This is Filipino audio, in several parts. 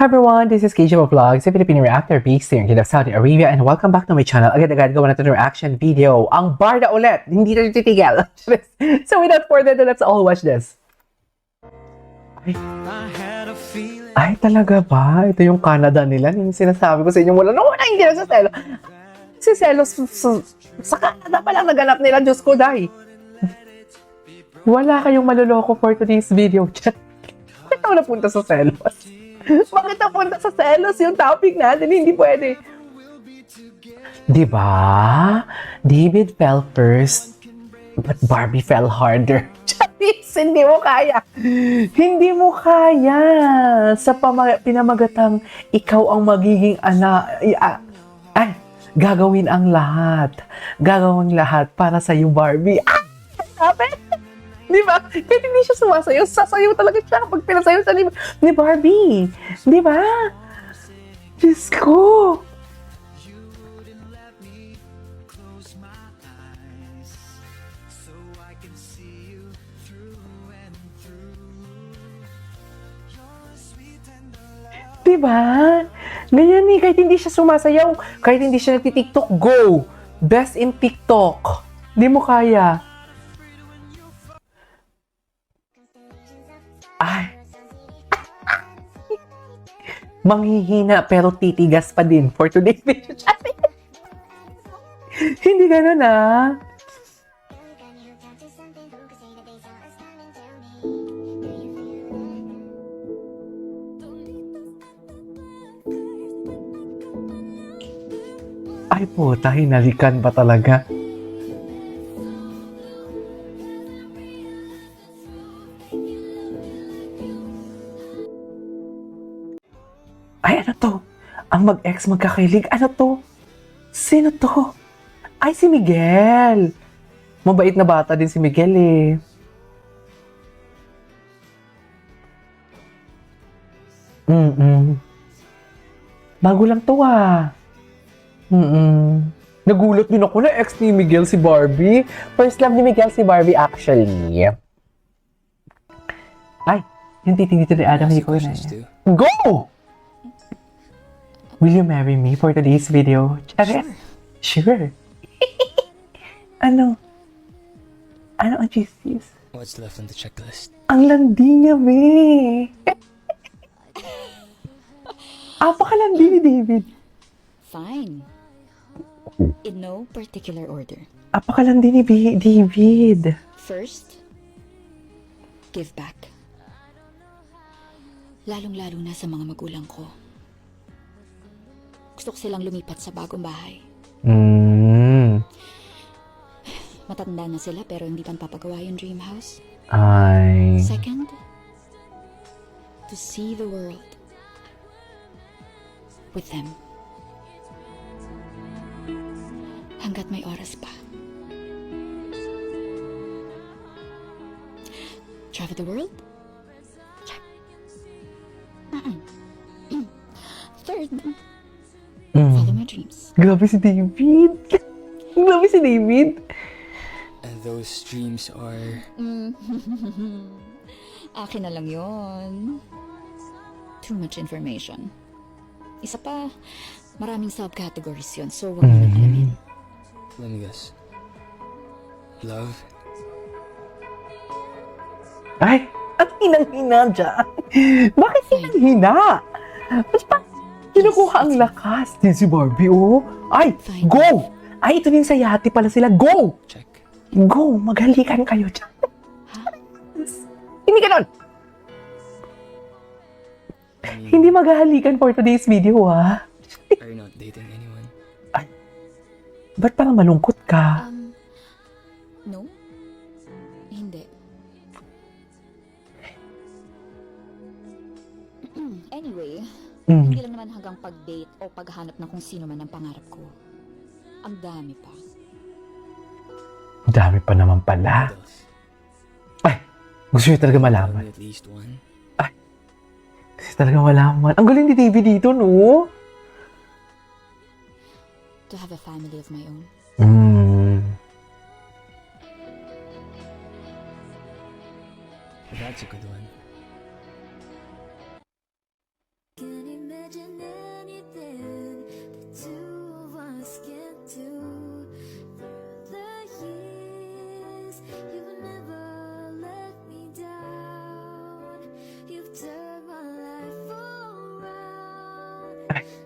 Hi everyone, this is KJ Vlogs, a Filipino reactor based here in Jeddah, Saudi Arabia, and welcome back to my channel. Agad-agad gawa natin ng reaction video. Ang Barda ulit! Hindi na titigil. So without further ado, let's all watch this. Ay, talaga ba? Ito yung Canada nila. Yung sinasabi ko sa inyo mula noong una, hindi na sa Selos. Si Selos sa Canada pa lang naganap nila. Diyos ko, dahil. Wala kayong maluloko for today's video. Bakit ako napunta sa Selos? Bakit napunta sa Selos yung topic natin? Hindi pwede. Diba? David fell first, but Barbie fell harder. Charis, hindi mo kaya. Hindi mo kaya. Sa pinamagatang ikaw ang magiging gagawin ang lahat. Gagawin lahat para sa'yo, Barbie. Sabi? Di ba? Kahit hindi siya sumasayaw, sasayaw talaga siya pag pinasayaw sa ni Barbie. Di ba? Diyos ko. Di ba? Ganyan eh, kahit hindi siya sumasayaw, kahit hindi siya nagtitiktok, go! Best in TikTok. Di mo kaya. Ay. Manghihina pero titigas pa din for today's video. Hindi ganun ah. Ay puta, hinalikan ba talaga? Ay, ano to? Ang mag-ex magkakailig. Ano to? Sino to? Ay, si Miguel. Mabait na bata din si Miguel eh. Bago lang to ah. Nagulat din ako na ex ni Miguel si Barbie. First love ni Miguel si Barbie actually. Ay, yung titing dito ni Adam, hindi ko na. Go! Will you marry me for today's video? Charis? Sure. Ano? Ano ang cheese? What's left on the checklist? Ang landi niya, be. Apakalandi ni David. Fine. In no particular order. Apakalandi ni David. First, give back. Lalong-lalo na sa mga magulang ko. Gusto ko silang lumipat sa bagong bahay. Matanda na sila pero hindi pa papagawa yung dream house. Ay. Second, to see the world with them. Hanggat may oras pa. Travel the world? Check. Third, follow my dreams. Grabe si David. Grabe si David. And those dreams are... Akin na lang yon. Too much information. Isa pa, maraming subcategories yun, so wag mo nang alamin. Let me guess. Love? Ay, ang hinang-hina dyan. Bakit hinang-hina? Basta kinukuha ang lakas. Din si Barbie, oh. Ay, go! Ay, ito din sa yate pala sila. Go! Check. Go! Maghalikan kayo dyan. Hindi ganon! Hindi maghahalikan for today's video, ah. Are you not dating anyone? Ay, ba't parang malungkot ka? No? Hindi. Anyway, hindi lang naman hanggang pag-date o paghanap ng kung sino man ang pangarap ko. Ang dami pa. Ang dami pa naman pala. What else? Ay, gusto niyo talaga Tell malaman. me at least one. Gusto talaga malaman. Ang galing ni David dito, no? To have a family of my own. That's a good one.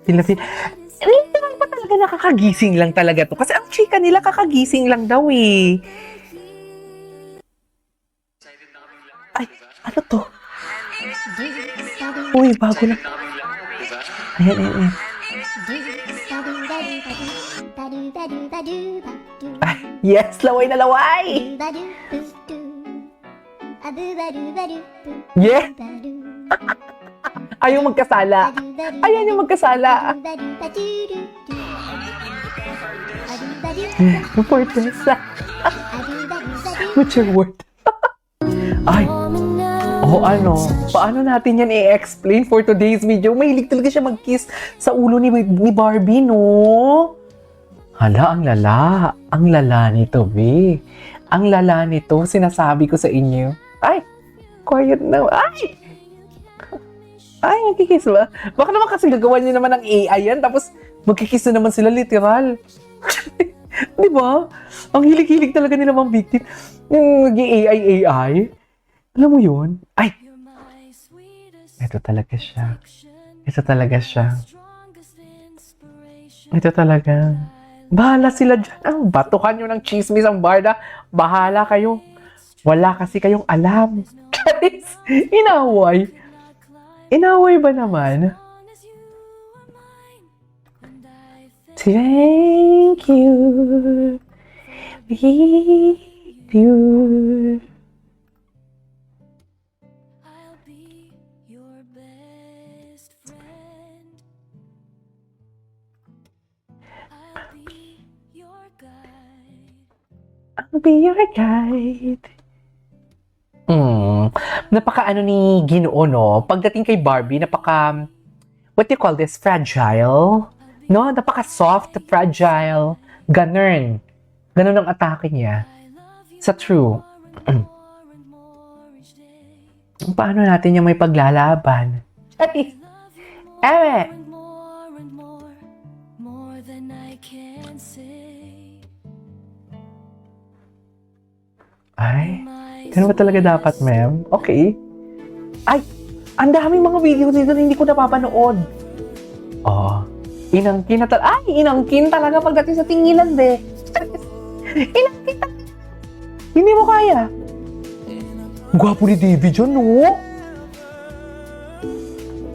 Pilapil. Hindi naman pa talaga nakakagising lang talaga to. Kasi ang chika nila kakagising lang daw eh. Ay, ano to? Uy, bago na. Ayan, ayan, ayan. Ay, yes, laway na laway! Yeah! Ayaw magkasala. Ayan yung magkasala. Fortress. What's your word? Ay. Oh, ano? Paano natin yan i-explain for today's video? Mahilig talaga siya mag-kiss sa ulo ni Barbie, no? Hala, ang lala. Ang lala nito, be. Ang lala nito, sinasabi ko sa inyo. Ay, quiet na. Ay! Ay, magkikiss ba? Baka naman kasi gagawa niyo naman ng AI yan, tapos magkikiss na naman sila literal. Di ba? Ang hilig-hilig talaga nila mga victim. Yung nag-AI. Alam mo yun? Ay! Ito talaga siya. Ito talaga siya. Ito talaga. Bahala sila dyan. Ang batukan nyo ng chismis ang barda. Bahala kayo. Wala kasi kayong alam. Guys, inaway. Inaway ba naman? Thank you. With you. I'll be your guide. Napaka ano ni Ginoo, no? Pagdating kay Barbie, napaka, what do you call this? Fragile? No? Napaka soft, fragile. Ganun. Ganun ang atake niya. Sa true. Paano natin yung may paglalaban? Ay! Ewe! Ay, ganun ba talaga dapat, ma'am? Okay. Ay, ang daming mga video dito na hindi ko napapanood. Oh, inangkin na talaga. Ay, inangkin talaga pagdating sa tingilan, be. Inangkin talaga. Hindi mo kaya. Gwapo ni David dyan, no?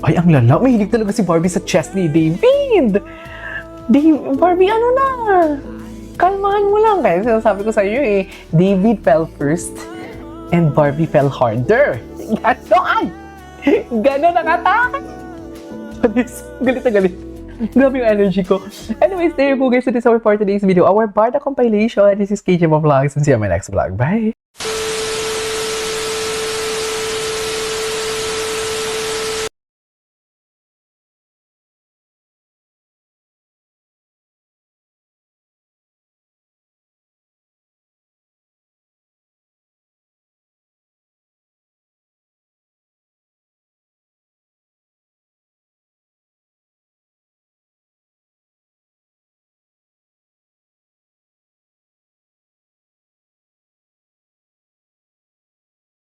Ay, ang lala. Mahilig talaga si Barbie sa chest ni David. Barbie, ano na? Kalmahan mo lang. Kaya sinasabi ko sa iyo eh, David fell first and Barbie fell harder. Ganon! Ganon ang atake! Galit na galit. Grabe yung energy ko. Anyways, there you go guys. So this is our for today's video. Our Barda compilation. This is KJ Vlogs and see you on my next vlog. Bye!